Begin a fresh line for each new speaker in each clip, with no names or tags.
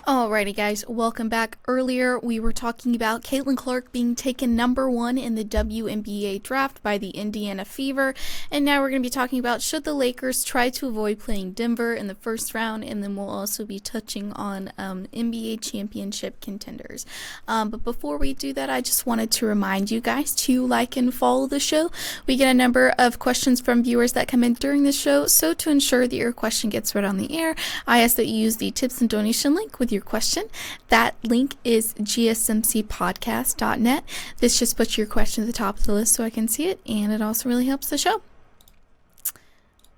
Alrighty guys, welcome back. Earlier we were talking about Caitlin Clark being taken number 1 in the WNBA draft by the Indiana Fever, and now we're going to be talking about should the Lakers try to avoid playing Denver in the first round, and then we'll also be touching on NBA championship contenders. But before we do that, I just wanted to remind you guys to like and follow the show. We get a number of questions from viewers that come in during the show, so to ensure that your question gets read on the air, I ask that you use the tips and donation link with your question. That link is GSMCPodcast.net. This just puts your question at the top of the list so I can see it, and it also really helps the show.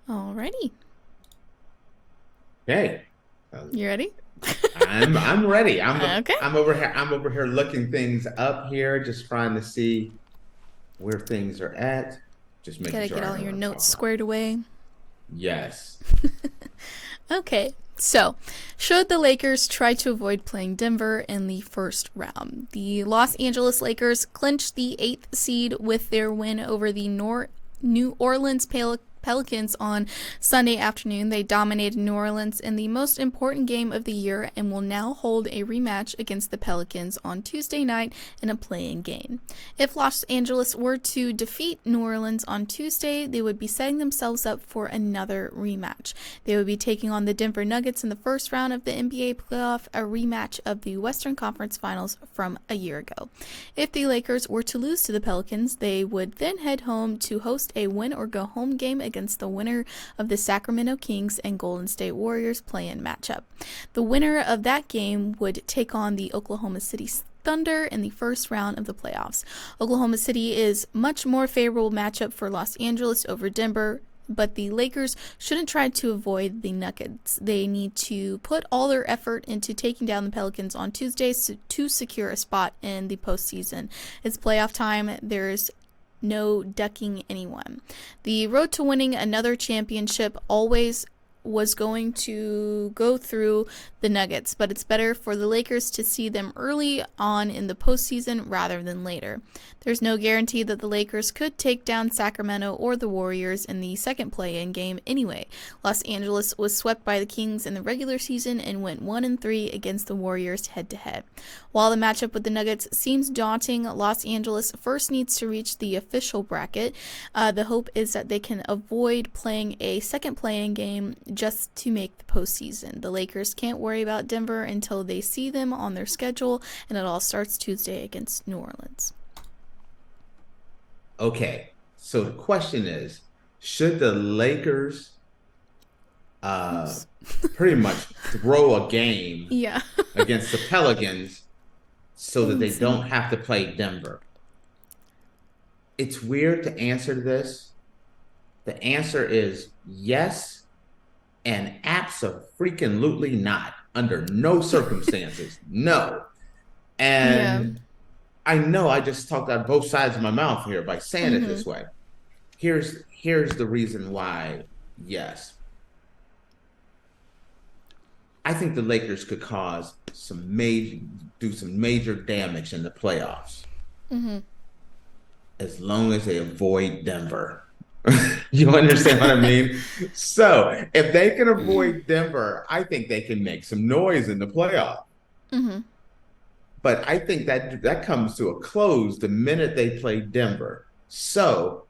Alrighty.
Okay.
You ready?
I'm ready.
Okay.
I'm over here looking things up here, just trying to see where things are at. Just making
Gotta
sure
get all your notes squared away.
Yes.
Okay. So, should the Lakers try to avoid playing Denver in the first round? The Los Angeles Lakers clinched the 8th seed with their win over the New Orleans Pelicans on Sunday afternoon. They dominated New Orleans in the most important game of the year and will now hold a rematch against the Pelicans on Tuesday night in a play-in game. If Los Angeles were to defeat New Orleans on Tuesday, they would be setting themselves up for another rematch. They would be taking on the Denver Nuggets in the first round of the NBA playoff, a rematch of the Western Conference Finals from a year ago. If the Lakers were to lose to the Pelicans, they would then head home to host a win-or-go-home game against the winner of the Sacramento Kings and Golden State Warriors play-in matchup. The winner of that game would take on the Oklahoma City Thunder in the first round of the playoffs. Oklahoma City is much more favorable matchup for Los Angeles over Denver, but the Lakers shouldn't try to avoid the Nuggets. They need to put all their effort into taking down the Pelicans on Tuesday to secure a spot in the postseason. It's playoff time. There's no ducking anyone. The road to winning another championship always was going to go through the Nuggets, but it's better for the Lakers to see them early on in the postseason rather than later. There's no guarantee that the Lakers could take down Sacramento or the Warriors in the second play-in game anyway. Los Angeles was swept by the Kings in the regular season and went 1-3 against the Warriors head-to-head. While the matchup with the Nuggets seems daunting, Los Angeles first needs to reach the official bracket. The hope is that they can avoid playing a second play-in game just to make the postseason. The Lakers can't worry about Denver until they see them on their schedule, and it all starts Tuesday against New Orleans.
Okay. So the question is, should the Lakers pretty much throw a game against the Pelicans so that they don't have to play Denver? It's weird to answer this. The answer is yes, and abso-freaking-lutely not. Under no circumstances. No. And I know I just talked out both sides of my mouth here by saying it this way. Here's the reason why yes. I think the Lakers could cause do some major damage in the playoffs. As long as they avoid Denver. You understand what I mean? So if they can avoid Denver, I think they can make some noise in the playoff. But I think that comes to a close the minute they play Denver. So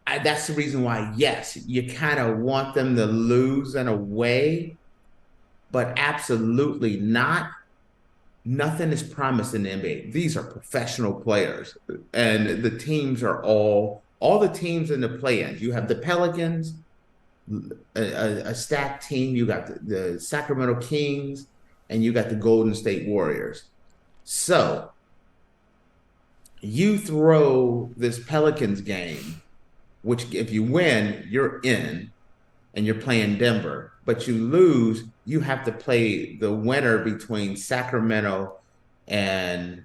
that's the reason why, yes, you kind of want them to lose in a way, but absolutely not. Nothing is promised in the NBA. These are professional players, and the teams are all the teams in the play-ins. You have the Pelicans, a stacked team. You got the Sacramento Kings, and you got the Golden State Warriors. So you throw this Pelicans game, which if you win, you're in, and you're playing Denver. But you lose, you have to play the winner between Sacramento and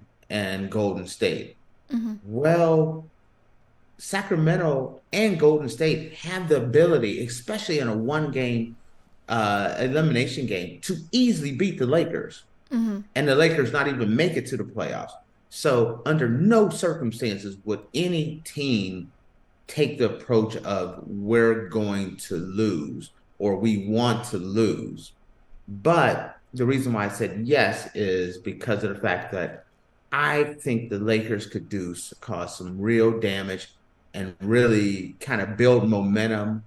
Golden State. Well, Sacramento and Golden State have the ability, especially in a one-game elimination game, to easily beat the Lakers. And the Lakers not even make it to the playoffs. So under no circumstances would any team take the approach of we're going to lose or we want to lose. But the reason why I said yes is because of the fact that I think the Lakers could cause some real damage and really kind of build momentum,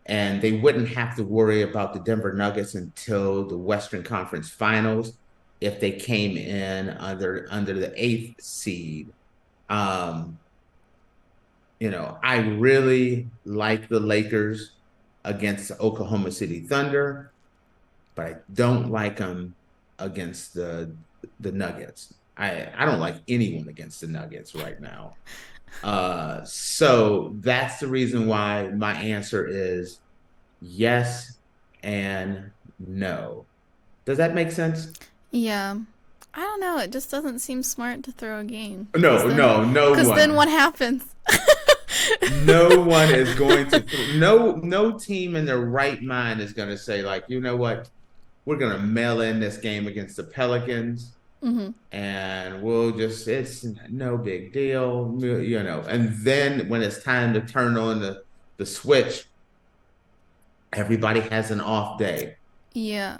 and they wouldn't have to worry about the Denver Nuggets until the Western Conference Finals if they came in under the eighth seed. Um, I really like the Lakers against the Oklahoma City Thunder, but I don't like them against the Nuggets. I don't like anyone against the Nuggets right now. So that's the reason why my answer is yes and no. Does that make sense?
Yeah. I don't know. It just doesn't seem smart to throw a game.
No, no, no
Because then
one.
what happens?
No one is going to no team in their right mind is going to say, like, you know what, we're going to mail in this game against the Pelicans,
Mm-hmm.
and it's no big deal, and then when it's time to turn on the switch, everybody has an off day.
Yeah.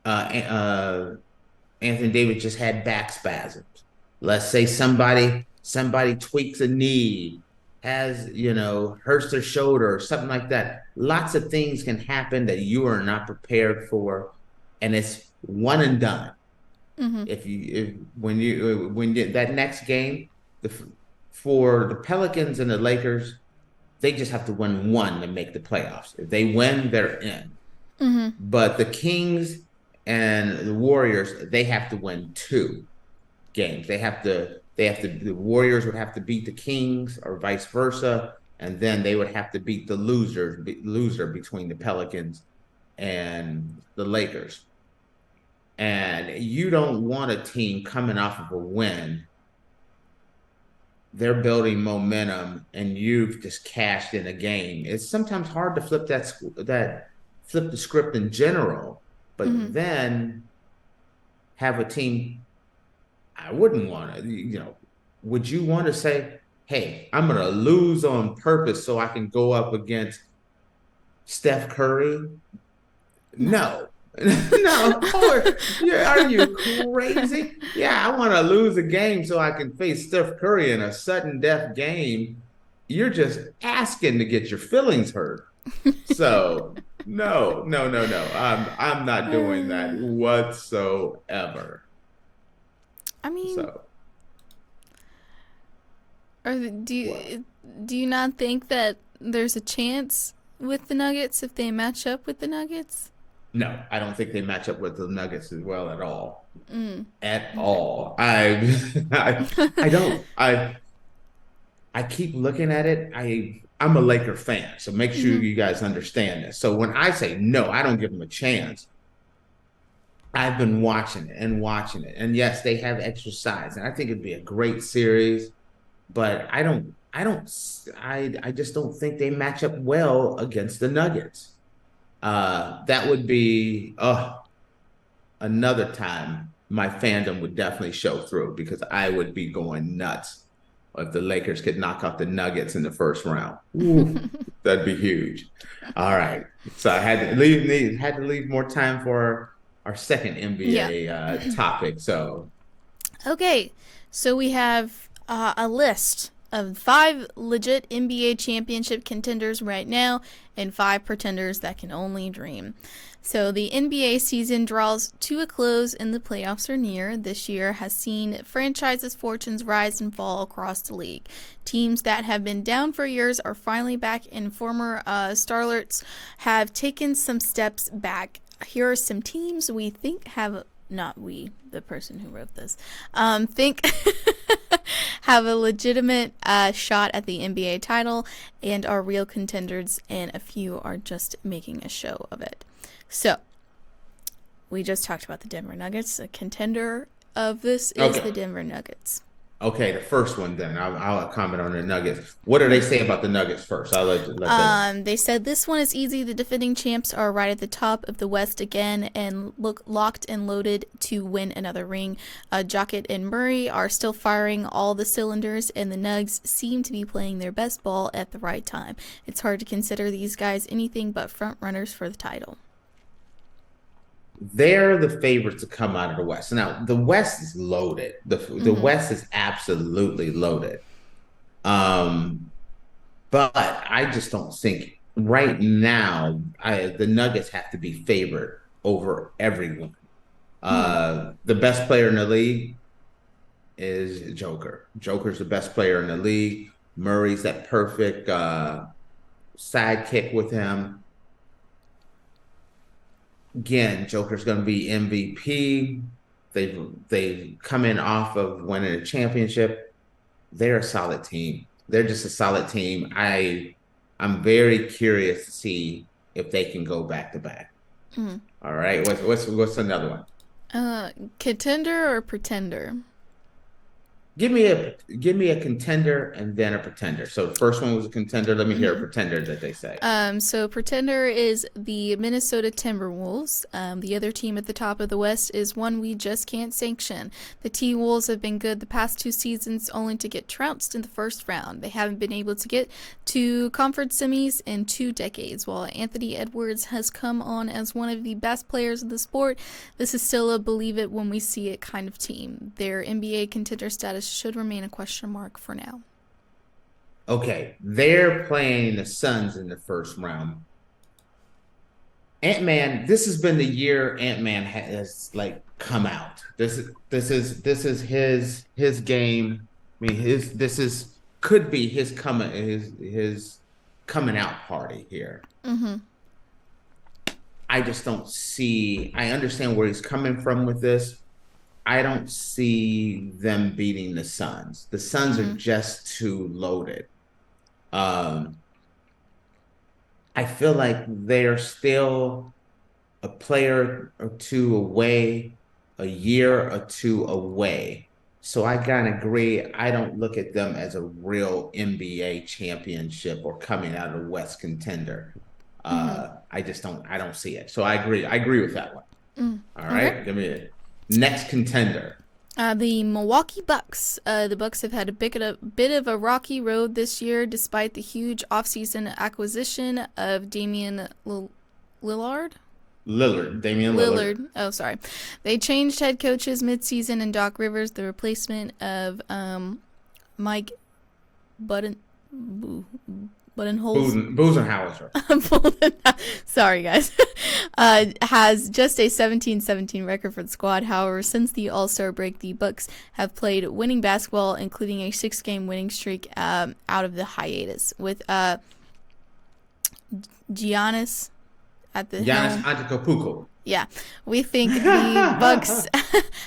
Uh, Anthony Davis just had back spasms. Let's say somebody tweaks a knee, has, hurts their shoulder or something like that. Lots of things can happen that you are not prepared for, and it's one and done.
Mm-hmm.
If you if when you that next game, the for the Pelicans and the Lakers, they just have to win one to make the playoffs. If they win, they're in.
Mm-hmm.
But the Kings and the Warriors, they have to win two games. The Warriors would have to beat the Kings or vice versa, and then they would have to beat the loser between the Pelicans and the Lakers. And you don't want a team coming off of a win. They're building momentum, and you've just cashed in a game. It's sometimes hard to flip the script in general,
Mm-hmm.
but then have a team. I wouldn't want to, would you want to say, hey, I'm going to lose on purpose so I can go up against Steph Curry?
No.
No. No, of course. Yeah, are you crazy? Yeah, I want to lose a game so I can face Steph Curry in a sudden death game. You're just asking to get your feelings hurt. So, no, no, no, no. I'm not doing that
Uh,
whatsoever.
I mean,
So,
or
what?
do you not think that there's a chance with the Nuggets if they match up with the Nuggets?
No, I don't think they match up with the Nuggets as well at all.
Mm.
At
Okay.
all. I don't. I keep looking at it. I'm a Laker fan, so make sure
Mm-hmm.
you guys understand this. So when I say no, I don't give them a chance. I've been watching it and watching it. And yes, they have extra size. And I think it'd be a great series, but I just don't think they match up well against the Nuggets. That would be another time my fandom would definitely show through because I would be going nuts if the Lakers could knock out the Nuggets in the first round. Ooh, that'd be huge. All right. So I had to leave more time for our second
Yeah.
NBA topic. So
Okay, so we have a list of 5 legit NBA championship contenders right now and 5 pretenders that can only dream. So the NBA season draws to a close and the playoffs are near. This year has seen franchises' fortunes rise and fall across the league. Teams that have been down for years are finally back, and former starlets have taken some steps back. Here are some teams we think have, not we, the person who wrote this, think have a legitimate shot at the NBA title and are real contenders, and a few are just making a show of it. So, we just talked about the Denver Nuggets. A contender of this is
okay.
the Denver Nuggets.
Okay, the first one then. I'll comment on the Nuggets. What do they say about the Nuggets first? I'll let them.
They said this one is easy. The defending champs are right at the top of the West again and look locked and loaded to win another ring. Jockett and Murray are still firing all the cylinders, and the Nugs seem to be playing their best ball at the right time. It's hard to consider these guys anything but front runners for the title.
they're the favorites to come out of the West. Now, the West is loaded. The
Mm-hmm.
West is absolutely loaded. Um, but I just don't think right now the Nuggets have to be favored over everyone.
Mm-hmm.
The best player in the league is Joker. Joker's the best player in the league. Murray's that perfect sidekick with him. Again, Joker's going to be MVP. They've come in off of winning a championship. They're a solid team. They're just a solid team. I'm very curious to see if they can go back to back.
Mm-hmm.
All right. What's another one?
Contender or pretender?
Give me a contender and then a pretender. So the first one was a contender. Let me hear a pretender that they say.
So pretender is the Minnesota Timberwolves. The other team at the top of the West is one we just can't sanction. The T-Wolves have been good the past 2 seasons, only to get trounced in the first round. They haven't been able to get to conference semis in 2 decades. While Anthony Edwards has come on as one of the best players in the sport, this is still a believe it when we see it kind of team. Their NBA contender status should remain a question mark for now.
Okay, they're playing the Suns in the first round. Ant-Man, this has been the year Ant-Man has like come out. This is his game. I mean, his this is could be his coming out party here.
Mm-hmm.
I just don't see. I understand where he's coming from with this. I don't see them beating the Suns. The Suns are just too loaded. Um, I feel like they're still a player or two away, a year or two away. So I gotta agree. I don't look at them as a real NBA championship or coming out of the West contender.
Mm-hmm.
I just don't. I don't see it. So I agree. I agree with that one. All
Okay.
right, give me it. Next contender.
The Milwaukee Bucks. The Bucks have had a bit of a rocky road this year, despite the huge offseason acquisition of Damian Lillard.
Damian Lillard.
Lillard. Oh, sorry. They changed head coaches midseason, and Doc Rivers, the replacement of Mike Button. Buttonholes.
Busenhauser.
Sorry, guys. Has just a 17-17 record for the squad. However, since the All-Star break, the Bucks have played winning basketball, including a 6-game winning streak out of the hiatus. With Giannis at the
Giannis
helm.
Antetokounmpo.
Yeah, we think the Bucks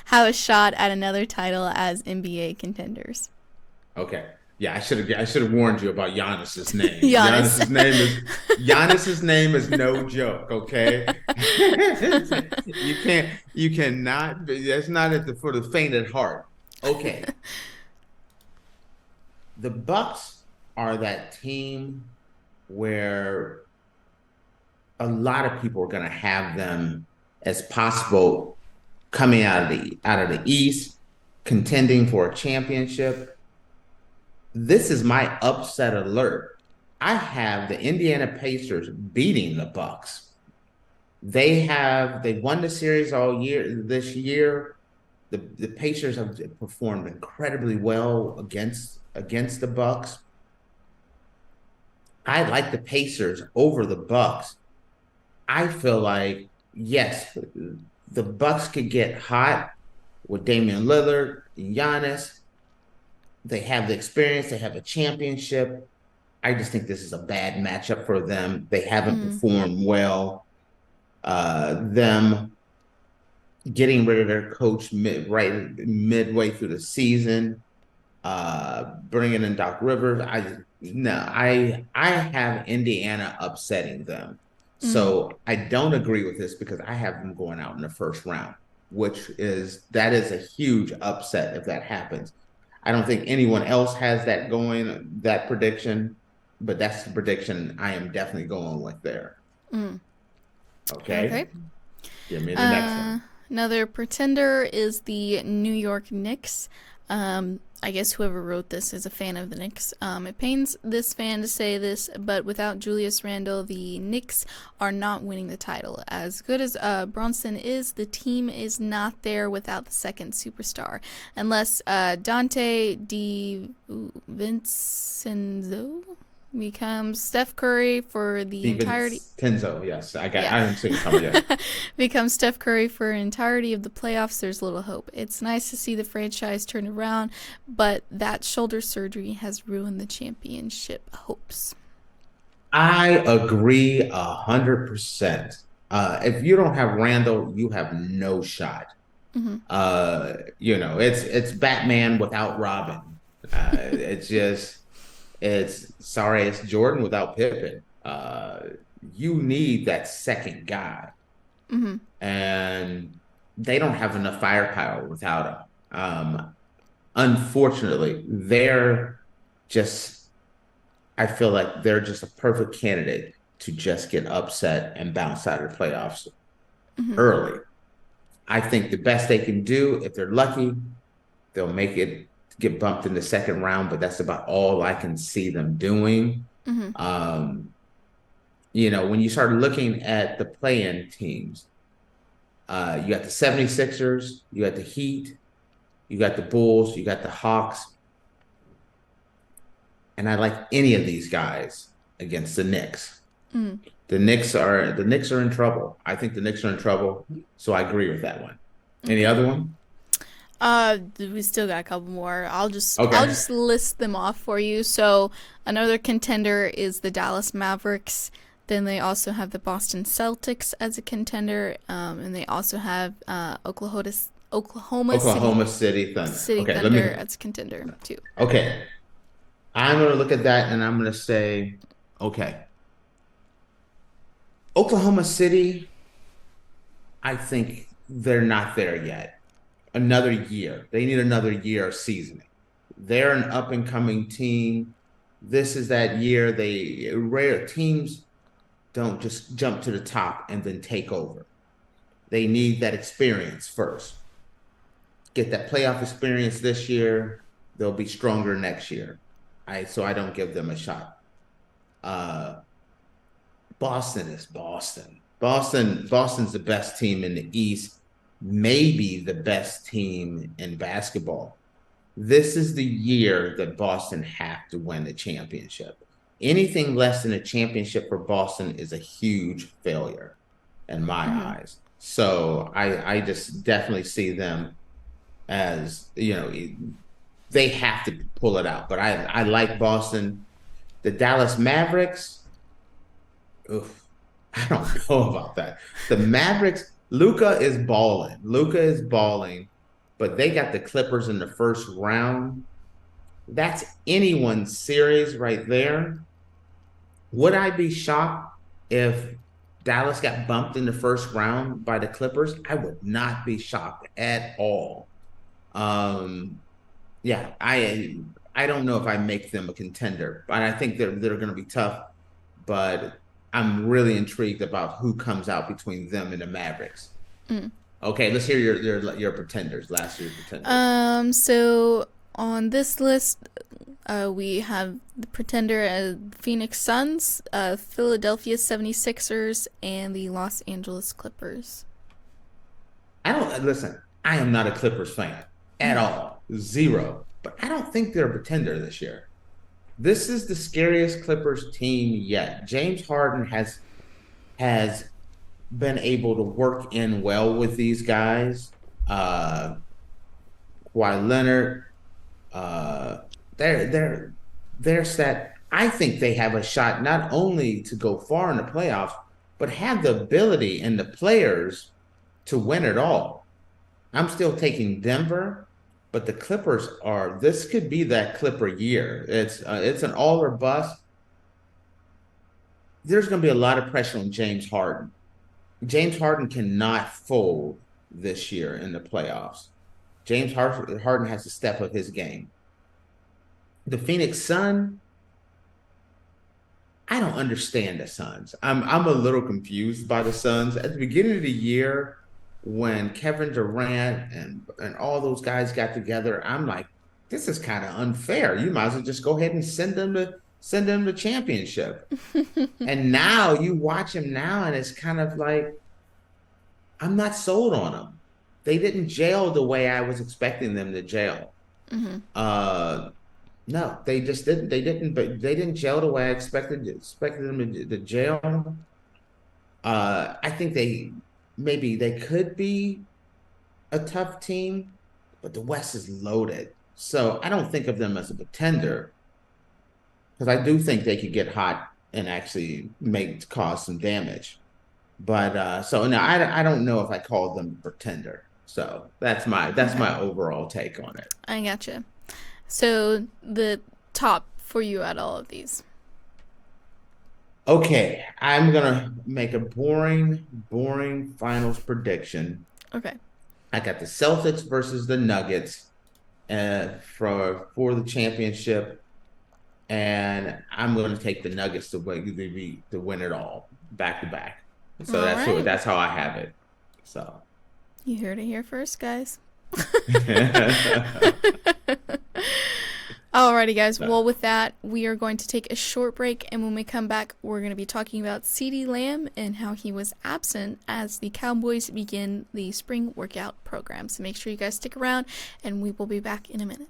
have a shot at another title as NBA contenders.
Okay. Yeah, I should have warned you about Giannis's name.
Giannis.
Giannis's name is no joke, okay? You cannot that's not for the faint at heart. Okay. The Bucks are that team where a lot of people are going to have them as possible coming out of the East, contending for a championship. This is my upset alert. I have the Indiana Pacers beating the Bucks. They won the series all year this year. The Pacers have performed incredibly well against the Bucks. I like the Pacers over the Bucks. I feel like yes, the Bucks could get hot with Damian Lillard and Giannis. They have the experience. They have a championship. I just think this is a bad matchup for them. They haven't performed well. Them getting rid of their coach midway through the season, bringing in Doc Rivers. I have Indiana upsetting them. So I don't agree with this because I have them going out in the first round, that is a huge upset if that happens. I don't think anyone else has that prediction, but that's the prediction I am definitely going with there. Okay. Give me the next one.
Another pretender is the New York Knicks. I guess whoever wrote this is a fan of the Knicks. It pains this fan to say this, but without Julius Randle, the Knicks are not winning the title. As good as Bronson is, the team is not there without the second superstar. Unless Dante DiVincenzo becomes Steph Curry for the entirety.
Tenzo, yes, I haven't seen it coming yet.
Becomes Steph Curry for an entirety of the playoffs. There's little hope. It's nice to see the franchise turn around, but that shoulder surgery has ruined the championship hopes.
I agree 100%. If you don't have Randall, you have no shot. It's Batman without Robin. It's Jordan without Pippen. You need that second guy, and they don't have enough firepower without him. Unfortunately, I feel like they're just a perfect candidate to just get upset and bounce out of the playoffs early. I think the best they can do, if they're lucky, they'll make it get bumped in the second round, but that's about all I can see them doing. When you start looking at the play-in teams, you got the 76ers, you got the Heat, you got the Bulls, you got the Hawks. And I like any of these guys against the Knicks. The Knicks are in trouble. I think the Knicks are in trouble, so I agree with that one. Any other one?
We still got a couple more. I'll just list them off for you. So another contender is the Dallas Mavericks. Then they also have the Boston Celtics as a contender, and they also have Oklahoma
City Thunder.
Thunder as a contender too.
Okay, I'm going to look at that and I'm going to say, okay, Oklahoma City, I think they're not there yet. Another year. They need another year of seasoning. They're an up-and-coming team. This is that year. Rare teams don't just jump to the top and then take over. They need that experience first. Get that playoff experience this year. They'll be stronger next year. So I don't give them a shot. Boston is Boston. Boston's the best team in the East, maybe the best team in basketball. This is the year that Boston have to win the championship. Anything less than a championship for Boston is a huge failure in my eyes. So I just definitely see them as, they have to pull it out. But I like Boston. The Dallas Mavericks, I don't know about that. The Mavericks, Luka is balling, but they got the Clippers in the first round. That's anyone's series right there. Would I be shocked if Dallas got bumped in the first round by the Clippers? I would not be shocked at all. Yeah, I don't know if I make them a contender, but I think they're going to be tough. But I'm really intrigued about who comes out between them and the Mavericks. Okay, let's hear your pretenders. Last year's pretenders.
So on this list, we have the pretender Phoenix Suns, Philadelphia 76ers, and the Los Angeles Clippers.
I am not a Clippers fan at all. Zero. But I don't think they're a pretender this year. This is the scariest Clippers team yet. James Harden has been able to work in well with these guys. Kawhi Leonard, they're set. I think they have a shot not only to go far in the playoffs, but have the ability and the players to win it all. I'm still taking Denver, but the Clippers this could be that Clipper year. It's an all or bust. There's going to be a lot of pressure on James Harden. James Harden cannot fold this year in the playoffs. James Harden has to step up his game. The Phoenix Suns, I don't understand the Suns. I'm a little confused by the Suns. At the beginning of the year, when Kevin Durant and all those guys got together, I'm like, this is kind of unfair. You might as well just go ahead and send them the championship. And now you watch him now, and it's kind of like I'm not sold on them. They didn't jail the way I was expecting them to jail.
Mm-hmm.
No, they just didn't. But they didn't jail the way I expected them to jail. I think they could be a tough team, but the West is loaded. So I don't think of them as a pretender because I do think they could get hot and actually cause some damage. But so no, I don't know if I call them a pretender. So that's my overall take on it.
I gotcha. So the top for you at all of these.
Okay, I'm gonna make a boring finals prediction.
Okay.
I got the Celtics versus the Nuggets for the championship, and I'm going to take the Nuggets to win it all back to back. So
All right.
that's how I have it. So
You heard it here first, guys. Alrighty, guys. Well, with that, we are going to take a short break, and when we come back, we're going to be talking about CeeDee Lamb and how he was absent as the Cowboys begin the spring workout program. So make sure you guys stick around, and we will be back in a minute.